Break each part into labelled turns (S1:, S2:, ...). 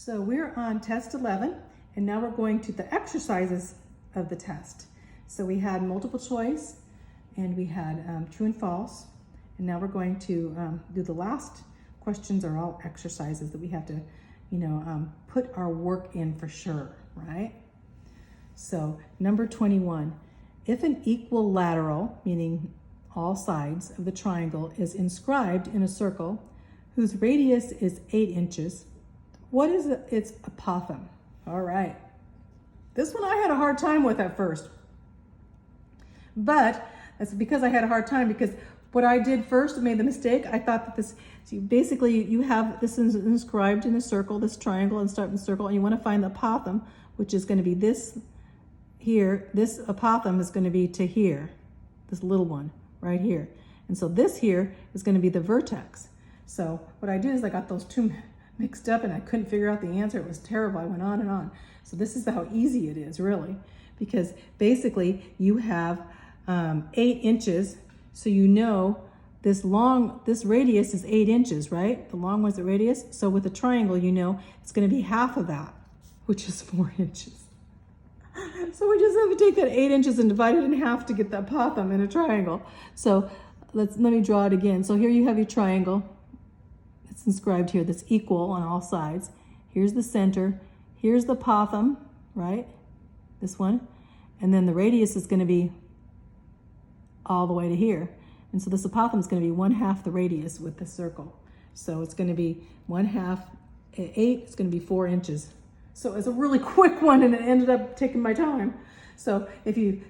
S1: So we're on test 11, and now we're going to the exercises of the test. So we had multiple choice, and we had true and false, and now we're going to do the last questions are all exercises that we have to, put our work in for sure, right? So number 21, if an equilateral, meaning all sides of the triangle, is inscribed in a circle whose radius is 8 inches, what is its apothem? All right. This one I had a hard time with at first. But that's because I had a hard time, because what I did first, I made the mistake. I thought that this, so basically you have this is inscribed in a circle, this triangle, and start in the circle, and you want to find the apothem, which is going to be this here. This apothem is going to be to here, this little one right here. And so this here is going to be the vertex. So what I did is I got those two mixed up and I couldn't figure out the answer. It was terrible. I went on and on. So this is how easy it is, really, because basically you have 8 inches. So you know this radius is 8 inches, right? The long one's the radius. So with a triangle, you know it's going to be half of that, which is 4 inches. So we just have to take that 8 inches and divide it in half to get the apothem in a triangle. So let me draw it again. So here you have your triangle. It's inscribed here that's equal on all sides. Here's the center. Here's the apothem, right? This one. And then the radius is going to be all the way to here. And so this apothem is going to be 1/2 the radius with the circle. So it's going to be 1/2, 8, it's going to be 4 inches. So it's a really quick one, and it ended up taking my time. So if you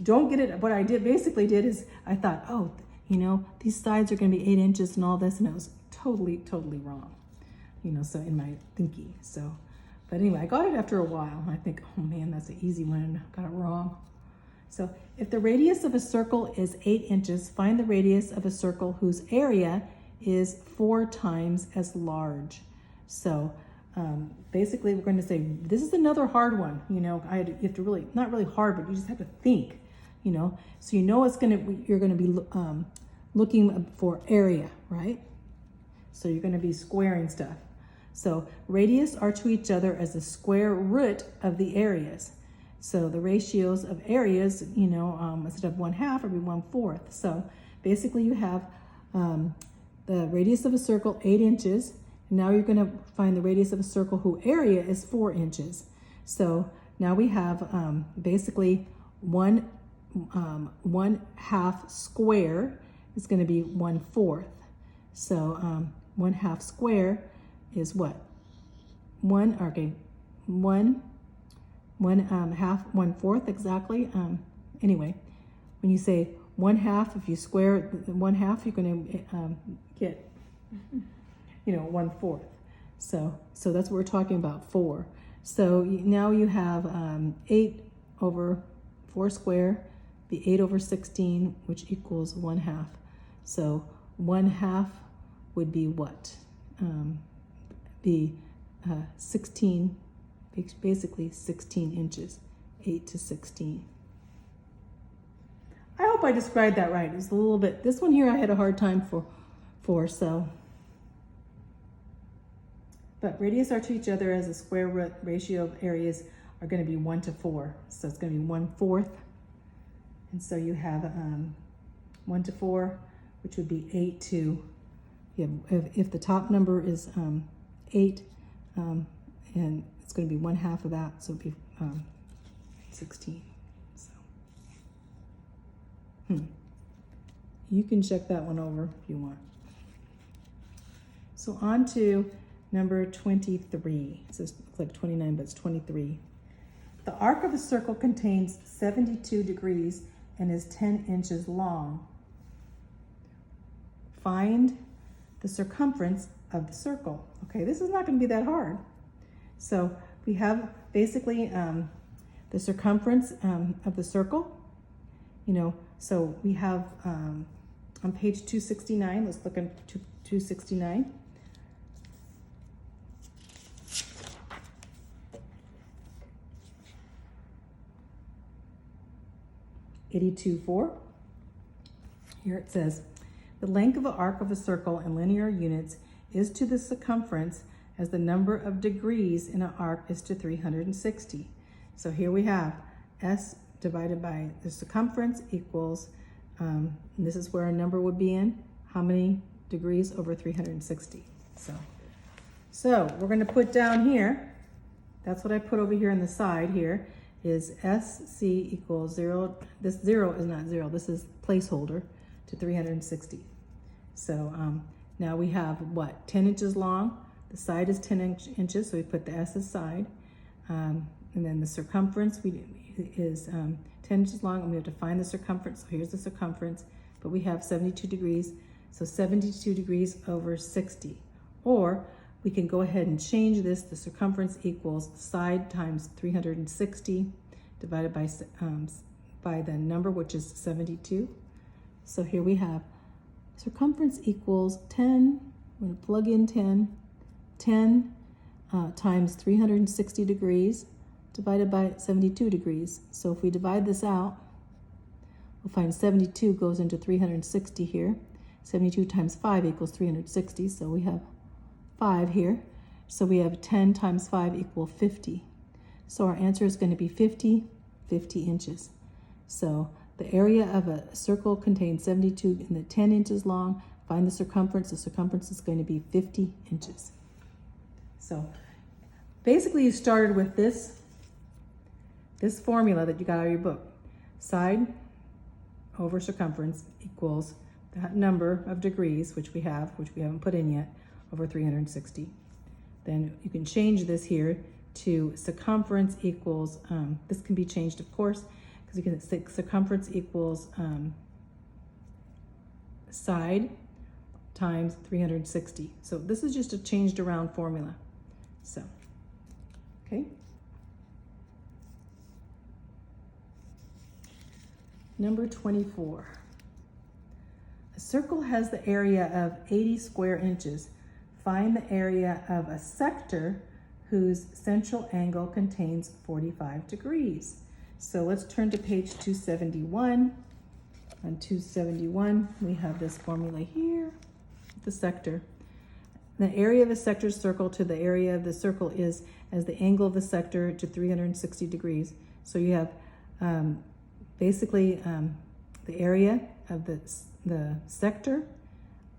S1: don't get it, what I basically did is I thought, oh, these sides are going to be 8 inches and all this, and it was totally wrong, so in my thinking. So, but anyway, I got it after a while. I think, oh man, that's an easy one, and I got it wrong. So if the radius of a circle is 8 inches, find the radius of a circle whose area is 4 times as large. So basically we're going to say, this is another hard one. You have to really, not really hard, but you just have to think, so you're going to be looking for area, right? So you're going to be squaring stuff. So radius are to each other as the square root of the areas. So the ratios of areas, instead of 1/2, it'll be 1/4. So basically you have the radius of a circle, 8 inches. And now you're going to find the radius of a circle whose area is 4 inches. So now we have basically 1/2 square is going to be 1/4. So 1/2 square is what? 1/4 exactly. Anyway, when you say 1/2, if you square 1/2, you're going to get 1/4. So that's what we're talking about, 4. So now you have 8 over 4 square, be 8 over 16, which equals 1/2. So 1/2 would be what? Be 16, basically 16 inches, 8 to 16. I hope I described that right. It's a little bit, this one here I had a hard time for so. But radius are to each other as a square root ratio of areas are going to be 1/4. So it's going to be 1/4. And so you have 1/4, which would be 8 to, if the top number is 8, and it's going to be 1/2 of that, so it'd be 16. So, you can check that one over if you want. So on to number 23. It says, looks like 29, but it's 23. The arc of a circle contains 72 degrees and is 10 inches long. Find the circumference of the circle. Okay, this is not going to be that hard. So we have basically the circumference of the circle. So we have on page 269, let's look at 269. (82.4). Here it says, the length of the arc of a circle in linear units is to the circumference as the number of degrees in an arc is to 360. So here we have S divided by the circumference equals, this is where a number would be in, how many degrees over 360. So we're going to put down here, that's what I put over here on the side here, is SC equals 0. This 0 is not 0, this is placeholder to 360. So now we have what, 10 inches long, the side is 10 inches, so we put the S aside, and then the circumference is 10 inches long, and we have to find the circumference. So here's the circumference, but we have 72 degrees, so 72 degrees over 60. Or we can go ahead and change this. The circumference equals side times 360 divided by the number, which is 72. So here we have circumference equals 10, I'm going to plug in 10 times 360 degrees divided by 72 degrees. So if we divide this out, we'll find 72 goes into 360 here. 72 times 5 equals 360, so we have 5 here. So we have 10 times 5 equal 50. So our answer is going to be 50 inches. So the area of a circle contains 72 and the 10 inches long. Find the circumference. The circumference is going to be 50 inches. So basically you started with this formula that you got out of your book. Side over circumference equals that number of degrees, which we haven't put in yet, over 360. Then you can change this here to circumference equals, this can be changed of course, because you can say circumference equals side times 360. So this is just a changed around formula. So, okay. Number 24. A circle has the area of 80 square inches. Find the area of a sector whose central angle contains 45 degrees. So let's turn to page 271. On 271, we have this formula here, the sector. The area of a sector's circle to the area of the circle is as the angle of the sector to 360 degrees. So you have basically the area of the sector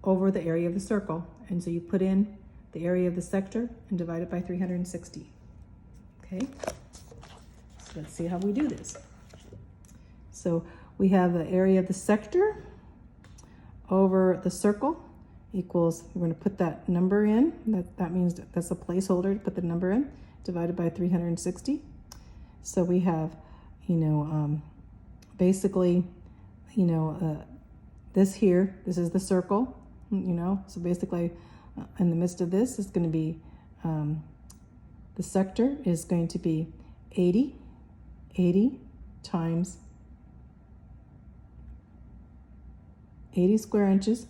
S1: over the area of the circle. And so you put in the area of the sector and divide it by 360. Okay, so let's see how we do this. So we have the area of the sector over the circle equals, we're going to put that number in. That means that's a placeholder to put the number in, divided by 360. So we have, basically, this here, this is the circle, so basically in the midst of this is going to be, the sector is going to be 80 times 80 square inches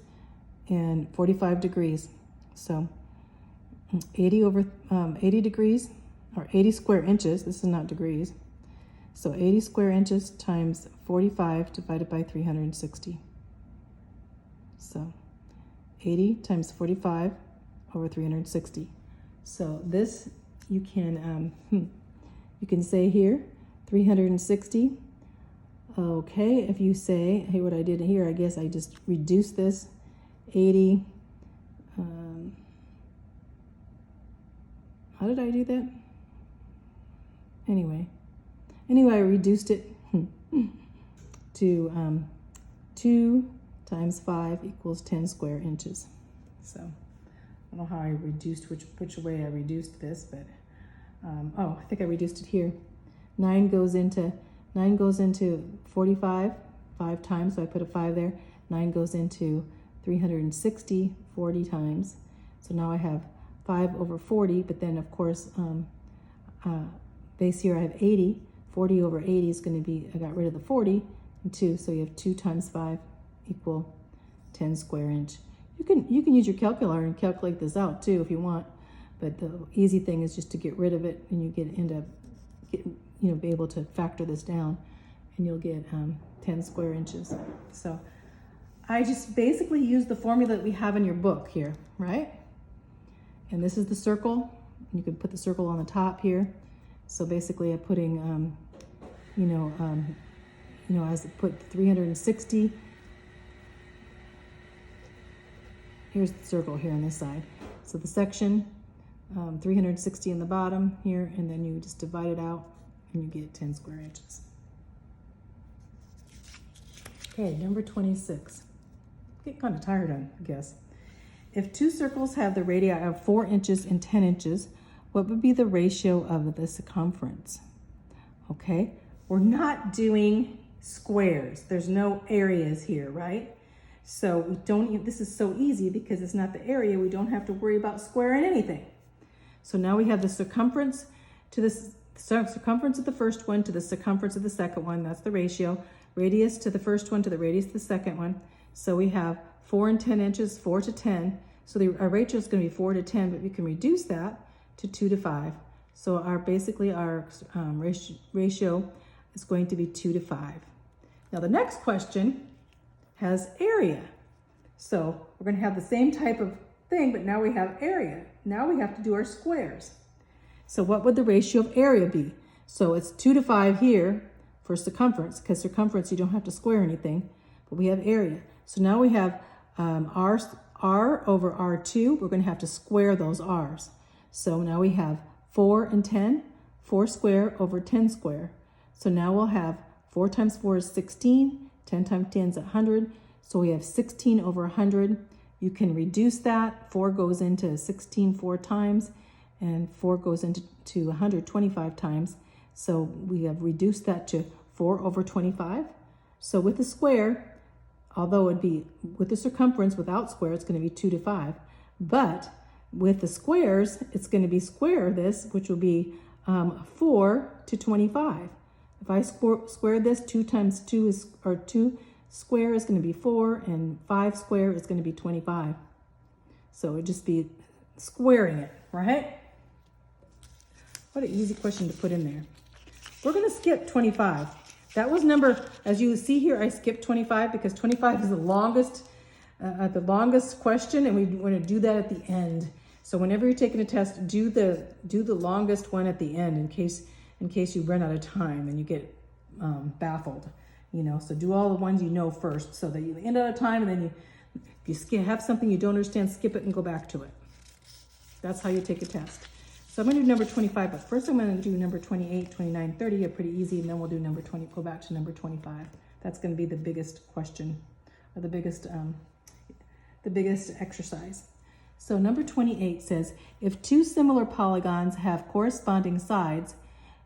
S1: and 45 degrees. So 80 degrees, or 80 square inches, this is not degrees. So 80 square inches times 45 divided by 360. So 80 times 45 over 360. So this you can say here 360. Okay, if you say, hey, what I did here, I guess I just reduced this 80. How did I do that? Anyway, I reduced it to 2 times 5 equals 10 square inches. So I don't know how I reduced, which way I reduced this, but I think I reduced it here. 9 goes into 45 5 times, so I put a 5 there. 9 goes into 360 40 times. So now I have 5 over 40, but then of course base here I have 80. 40 over 80 is going to be, I got rid of the 40 and 2, so you have 2 times 5 equal 10 square inch. You can use your calculator and calculate this out too if you want, but the easy thing is just to get rid of it, and you be able to factor this down, and you'll get 10 square inches. So I just basically use the formula that we have in your book here, right? And this is the circle. You can put the circle on the top here. So basically I'm putting, as I put 360. Here's the circle here on this side. So the section, 360 in the bottom here, and then you just divide it out and you get 10 square inches. Okay, number 26. Get kind of tired, I guess. If two circles have the radii of 4 inches and 10 inches, what would be the ratio of the circumference? Okay, we're not doing squares. There's no areas here, right? So we don't, this is so easy because it's not the area. We don't have to worry about squaring anything. So now we have the circumference to the circumference of the first one to the circumference of the second one. That's the ratio. Radius to the first one to the radius of the second one. So we have 4 and 10 inches, 4 to 10. So our ratio is going to be 4 to 10, but we can reduce that to 2 to 5. So our ratio is going to be 2 to 5. Now the next question has area. So we're going to have the same type of thing, but now we have area. Now we have to do our squares. So what would the ratio of area be? So it's 2 to 5 here for circumference, because circumference you don't have to square anything, but we have area. So now we have r over r2. We're going to have to square those r's. So now we have 4 and 10, 4 square over 10 square. So now we'll have 4 times 4 is 16, 10 times 10 is 100. So we have 16 over 100. You can reduce that. 4 goes into 16 4 times, and 4 goes into 125 times. So we have reduced that to 4 over 25. So with the square, although it'd be with the circumference without square, it's going to be 2 to 5. But with the squares, it's going to be square this, which will be 4 to 25. If I square this, 2 times 2 is, or 2 square is going to be 4, and 5 square is going to be 25. So it'd just be squaring it, right? What an easy question to put in there. We're going to skip 25. That was number, as you see here, I skipped 25 because 25 is the longest question, and we want to do that at the end. So whenever you're taking a test, do the longest one at the end in case you run out of time and you get baffled, So do all the ones you know first, so that you end out of time, and then if you have something you don't understand, skip it and go back to it. That's how you take a test. So I'm going to do number 25, but first I'm going to do number 28, 29, 30 are pretty easy, and then we'll do number 20, go back to number 25. That's going to be the biggest question, or the biggest exercise. So number 28 says, if two similar polygons have corresponding sides,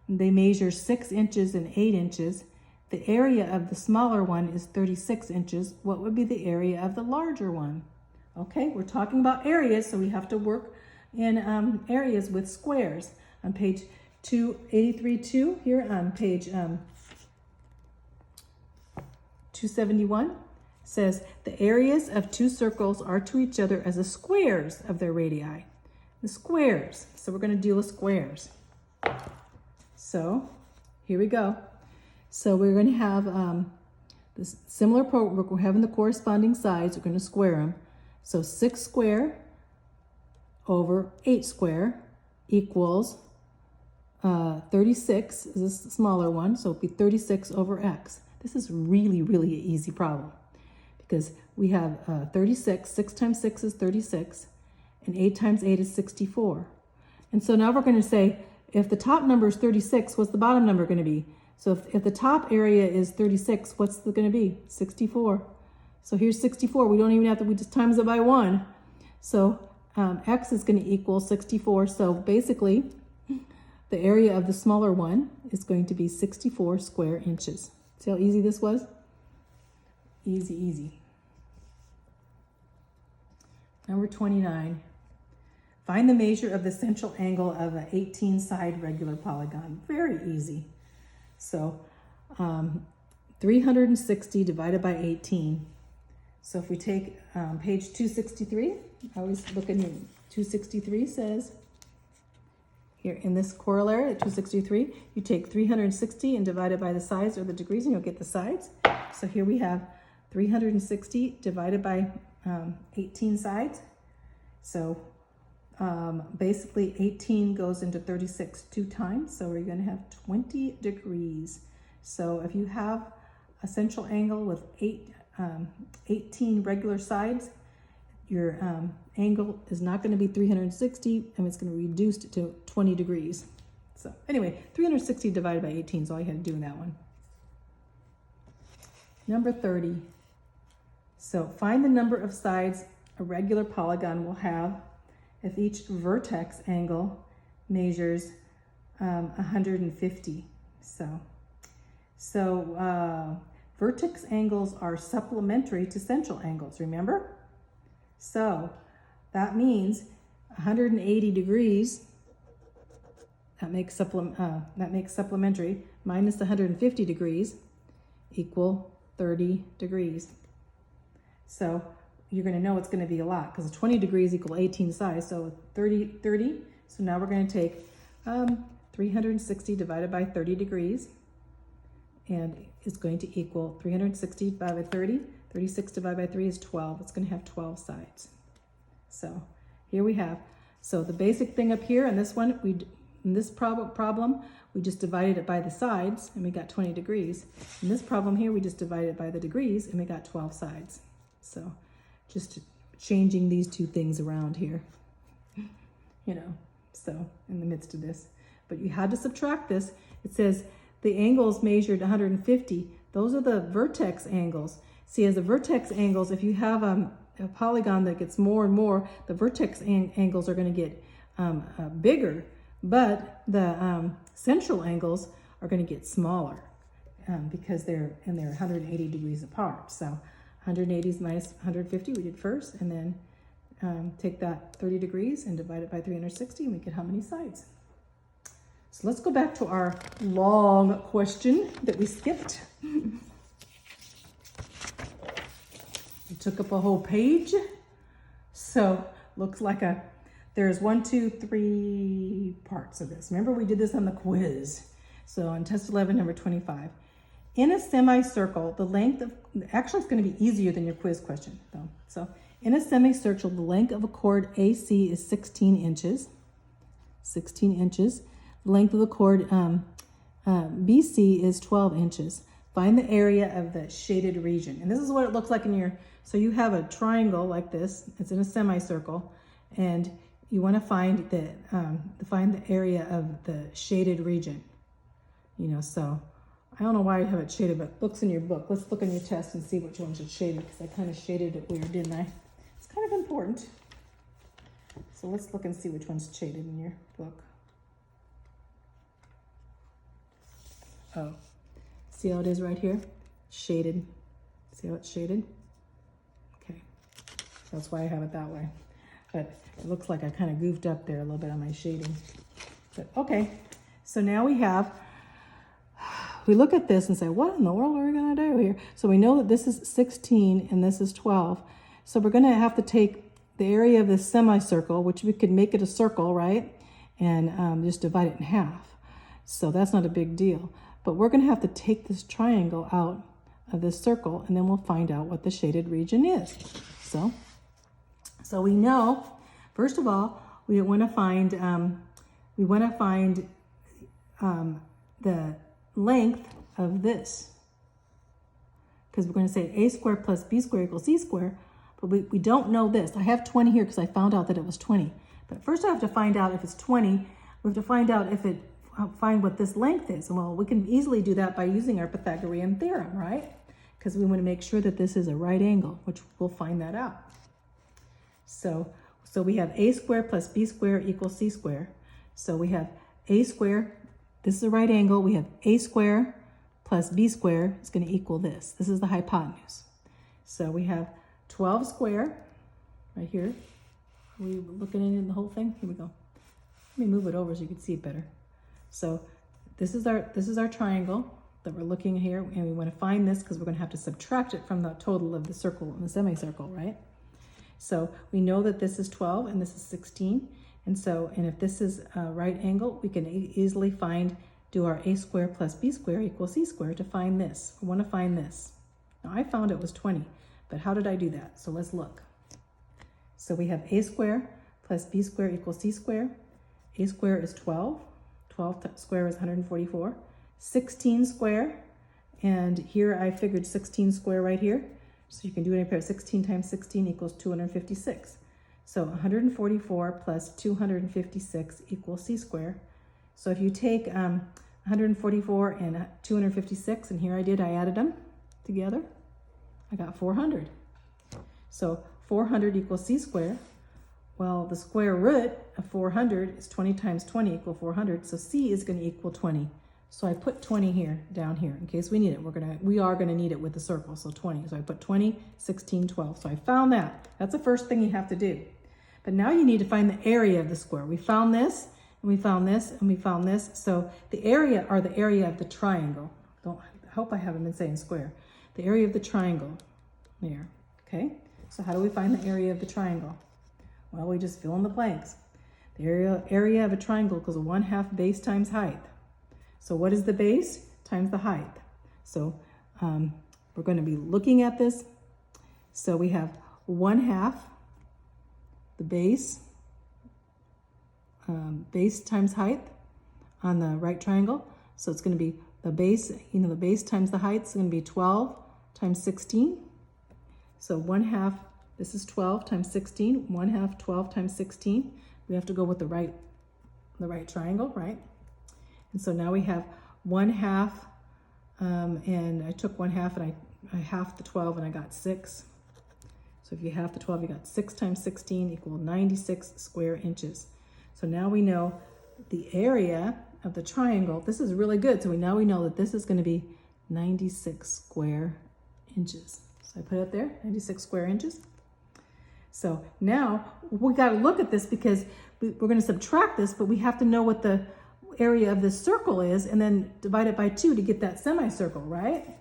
S1: they measure 6 inches and 8 inches, the area of the smaller one is 36 inches, what would be the area of the larger one? Okay, we're talking about areas, so we have to work in areas with squares. On page 283-2, here on page 271, says the areas of two circles are to each other as the squares of their radii. The squares. So we're going to deal with squares. So here we go. So we're going to have this similar we're having the corresponding sides. We're going to square them. So 6 square over 8 square equals 36 is the smaller one, so it'll be 36 over x. This is really, really an easy problem because we have 36, 6 times 6 is 36, and 8 times 8 is 64. And so now we're going to say, if the top number is 36, what's the bottom number going to be? So if the top area is 36, what's it going to be? 64. So here's 64. We don't even have to, we just times it by 1. So x is going to equal 64. So basically, the area of the smaller one is going to be 64 square inches. See how easy this was? Easy, easy. Number 29. Find the measure of the central angle of an 18-side regular polygon. Very easy. So 360 divided by 18. So if we take page 263, I always look in 263 says, here in this corollary at 263, you take 360 and divide it by the sides or the degrees and you'll get the sides. So here we have 360 divided by 18 sides. So basically 18 goes into 36 2 times, so we're going to have 20 degrees. So if you have a central angle with 18 regular sides, your angle is not going to be 360, and it's going to be reduced to 20 degrees. So anyway, 360 divided by 18 is all you had to do in that one. Number 30. So find the number of sides a regular polygon will have if each vertex angle measures 150. So vertex angles are supplementary to central angles, remember? So that means 180 degrees, that makes supplementary, minus 150 degrees equal 30 degrees. So you're going to know it's going to be a lot because 20 degrees equal 18 sides, so 30. So now we're going to take 360 divided by 30 degrees, and it's going to equal 360 divided by 30. 36 divided by 3 is 12. It's going to have 12 sides. So here we have. So the basic thing up here in this one, in this problem, we just divided it by the sides and we got 20 degrees. In this problem here, we just divided it by the degrees and we got 12 sides. So just changing these two things around here, so in the midst of this. But you had to subtract this. It says the angles measured 150. Those are the vertex angles. See, as the vertex angles, if you have a polygon that gets more and more, the vertex angles are going to get bigger, but the central angles are going to get smaller because they're 180 degrees apart. So 180 is minus 150, we did first, and then take that 30 degrees and divide it by 360, and we get how many sides. So let's go back to our long question that we skipped. It took up a whole page. So looks like there's 1, 2, 3 parts of this. Remember we did this on the quiz. So on test 11, number 25. In a semicircle, the length of, actually it's going to be easier than your quiz question though. So in a semicircle, the length of a chord AC is 16 inches. 16 inches. The length of the chord BC is 12 inches. Find the area of the shaded region. And this is what it looks like in your, so you have a triangle like this, it's in a semicircle, and you want to find the area of the shaded region. So I don't know why you have it shaded, but it looks in your book. Let's look in your test and see which ones are shaded, because I kind of shaded it weird, didn't I? It's kind of important. So let's look and see which one's shaded in your book. Oh, see how it is right here? Shaded. See how it's shaded? Okay, that's why I have it that way. But it looks like I kind of goofed up there a little bit on my shading. But okay, so now we look at this and say, what in the world are we going to do here? So we know that this is 16 and this is 12. So we're going to have to take the area of this semicircle, which we could make it a circle, right? And just divide it in half. So that's not a big deal. But we're going to have to take this triangle out of this circle, and then we'll find out what the shaded region is. So we know, first of all, we want to find the length of this, because we're going to say a squared plus b squared equals c squared, but we don't know this. I have 20 here because I found out that it was 20. But first I have to find out if it's 20. We have to find out find what this length is. Well, we can easily do that by using our Pythagorean theorem, right? Because we want to make sure that this is a right angle, which we'll find that out. So we have a squared plus b squared equals c squared. So we have a squared, this is a right angle, we have a squared plus b squared is going to equal this. This is the hypotenuse. So we have 12 squared right here. Are we looking in the whole thing? Here we go. Let me move it over so you can see it better. So this is our triangle that we're looking here, and we want to find this because we're going to have to subtract it from the total of the circle and the semicircle, right? So we know that this is 12 and this is 16. And if this is a right angle, we can easily do our a squared plus b squared equals c squared to find this. We want to find this. Now I found it was 20, but how did I do that? So let's look. So we have a squared plus b squared equals c squared. A squared is 12. 12 squared is 144. 16 squared, and here I figured 16 squared right here. So you can do it in a pair. 16 times 16 equals 256. So 144 plus 256 equals c squared. So if you take 144 and 256, and here I added them together, I got 400. So 400 equals c squared. Well, the square root of 400 is 20 times 20 equal 400. So c is going to equal 20. So I put 20 here, down here, in case we need it. We are gonna need it with the circle, so 20. So I put 20, 16, 12. So I found that. That's the first thing you have to do. But now you need to find the area of the square. We found this, and we found this, and we found this. So the area, or the area of the triangle. I hope I haven't been saying square. The area of the triangle, there, okay? So how do we find the area of the triangle? Well, we just fill in the blanks. The area of a triangle equals 1/2 base times height. So what is the base times the height? So we're going to be looking at this. So we have 1/2 the base, base times height on the right triangle. So it's going to be the base, the base times the height is going to be 12 times 16. So 1/2, this is 12 times 16, 1/2 12 times 16. We have to go with the right triangle, right? And so now we have 1/2, and I took 1/2 and I halved the 12 and I got 6. So if you half the 12, you got 6 times 16 equal 96 square inches. So now we know the area of the triangle. This is really good. So now we know that this is going to be 96 square inches. So I put it there, 96 square inches. So now we got to look at this because we're going to subtract this, but we have to know what the area of this circle is and then divide it by 2 to get that semicircle, right?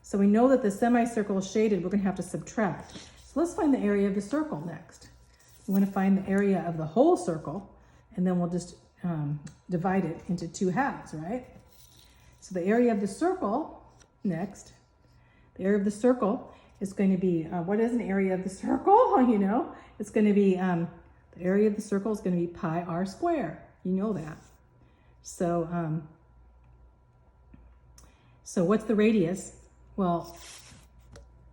S1: So we know that the semicircle is shaded. We're going to have to subtract. So let's find the area of the circle next. We want to find the area of the whole circle, and then we'll just divide it into 2 halves, right? So the area of the circle next, the area of the circle is going to be, what is an area of the circle? It's going to be, the area of the circle is going to be pi r squared. You know that. So, so what's the radius? Well,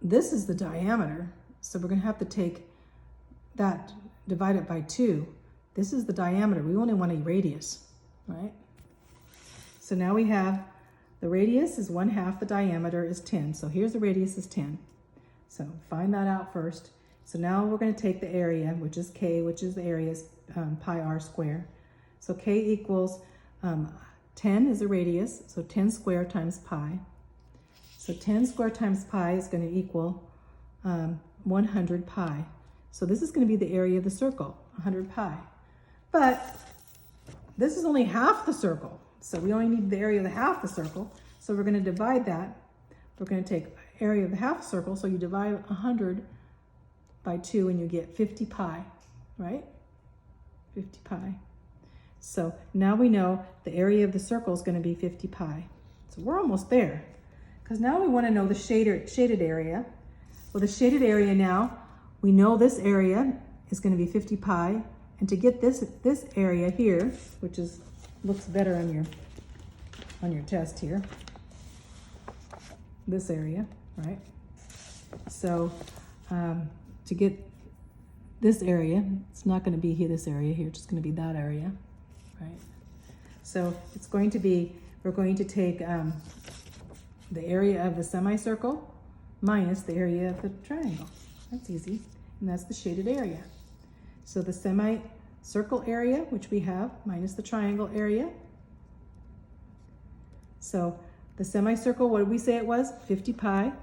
S1: this is the diameter. So we're going to have to take that, divide it by 2. This is the diameter. We only want a radius, right? So now we have the radius is 1/2, the diameter is 10. So here's the radius is 10. So find that out first. So now we're going to take the area, which is k, which is the area is pi r squared. So k equals 10 is the radius, so 10 squared times pi. So 10 squared times pi is going to equal 100 pi. So this is going to be the area of the circle, 100 pi. But this is only half the circle, so we only need the area of the half the circle. So we're going to divide that. We're going to take area of the half circle, so you divide 100 by 2 and you get 50 pi, right? 50 pi. So now we know the area of the circle is going to be 50 pi. So we're almost there, because now we want to know the shaded area. Well, the shaded area now, we know this area is going to be 50 pi, and to get this area here, which looks better on your test here, this area, right? So to get this area, it's not going to be here, this area here, it's just going to be that area, right? So it's going to be, we're going to take the area of the semicircle minus the area of the triangle. That's easy, and that's the shaded area. So the semicircle area, which we have, minus the triangle area. So the semicircle, what did we say it was? 50 pi.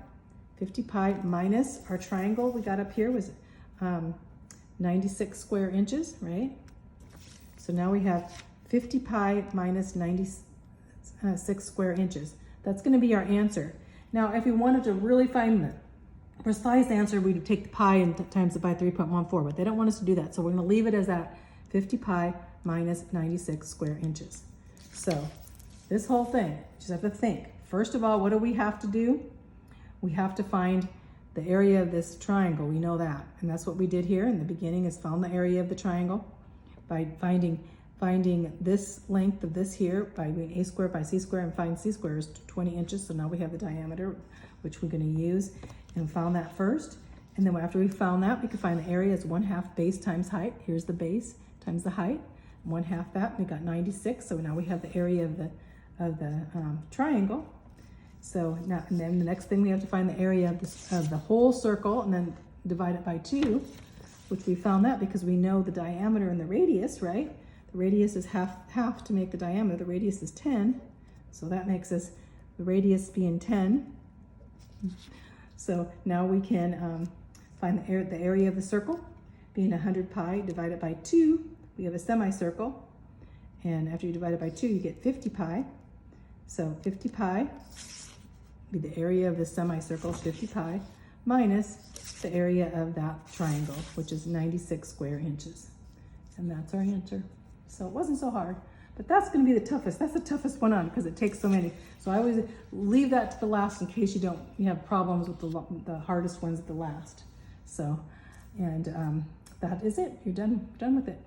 S1: 50 pi minus our triangle we got up here was 96 square inches, right? So now we have 50 pi minus 96 square inches. That's going to be our answer. Now, if we wanted to really find the precise answer, we'd take the pi and times it by 3.14, but they don't want us to do that. So we're going to leave it as that 50 pi minus 96 square inches. So this whole thing, you just have to think. First of all, what do we have to do? We have to find the area of this triangle, we know that. And that's what we did here in the beginning, is found the area of the triangle by finding this length of this here by doing a squared by c squared, and find c squared is 20 inches. So now we have the diameter, which we're going to use, and found that first. And then after we found that, we could find the area is 1/2 base times height. Here's the base times the height, 1/2 that. We got 96. So now we have the area of the triangle. So now, and then the next thing, we have to find the area of the whole circle, and then divide it by 2, which we found that because we know the diameter and the radius, right? The radius is half to make the diameter. The radius is 10, so that makes us the radius being 10. So now we can find the area of the circle being 100 pi divided by 2. We have a semicircle, and after you divide it by 2, you get 50 pi. So 50 pi be the area of the semicircle, 50 pi, minus the area of that triangle, which is 96 square inches. And that's our answer. So it wasn't so hard, but that's going to be the toughest. That's the toughest one on, because it takes so many. So I always leave that to the last in case you have problems with the hardest ones at the last. So, and that is it. You're done with it.